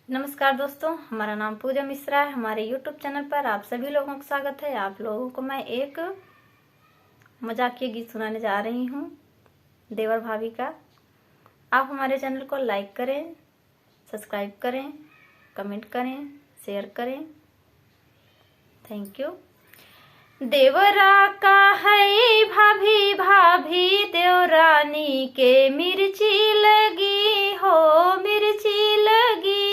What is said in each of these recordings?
नमस्कार दोस्तों, हमारा नाम पूजा मिश्रा है। हमारे YouTube चैनल पर आप सभी लोगों का स्वागत है। आप लोगों को मैं एक मजाकिया गीत सुनाने जा रही हूँ देवर भाभी का। आप हमारे चैनल को लाइक करें, सब्सक्राइब करें, कमेंट करें, शेयर करें। Thank you. देवरा का है भाभी भाभी, देवरानी के मिर्ची लगी हो, मिर्ची लगी।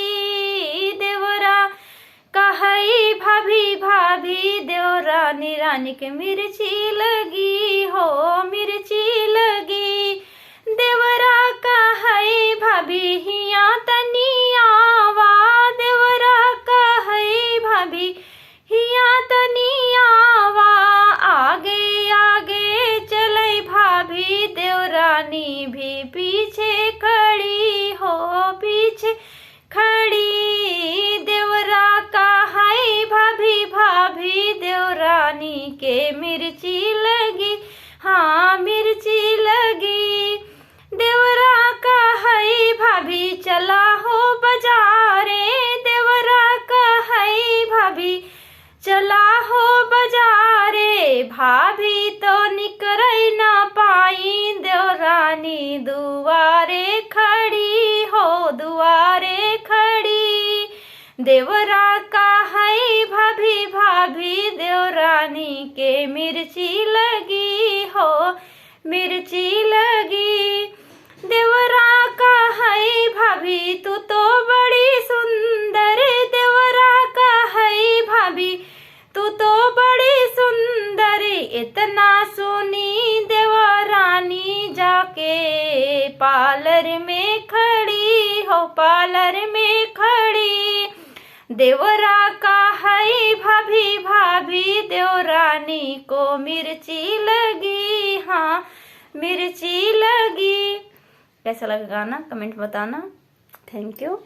भाभी भाभी देवरानी रानी के मिर्ची लगी हो, मिर्ची लगी। देवरा का है भाभी हिया तनियावा, देवरा का है भाभी हिया तनियावा। आगे आगे चले भाभी, देवरानी भी पीछे खड़ी हो, पीछे खड़ी। देवरा का है भाभी भाभी, देवरानी के मिर्ची लगी, हाँ मिर्ची लगी। देवरा का है भाभी चला हो बाजारे, देवरा का है भाभी चला हो बाजारे। भाभी तो निकल ना पाई, देवरानी दुआरे खड़ी हो, दुआरे खड़ी। देवरा का है भाभी भाभी, देवरानी के मिर्ची लगी हो, मिर्ची लगी। देवरा का है भाभी तू तो बड़ी सुंदर, देवरा का है भाभी तू तो बड़ी सुंदर। इतना सुनी देवरानी जाके पार्लर में खड़ी हो, पार्लर में खड़ी। देवरा का है भाभी भाभी, देवरानी को मिर्ची लगी, हाँ मिर्ची लगी। कैसा लगा गाना कमेंट बताना। Thank you.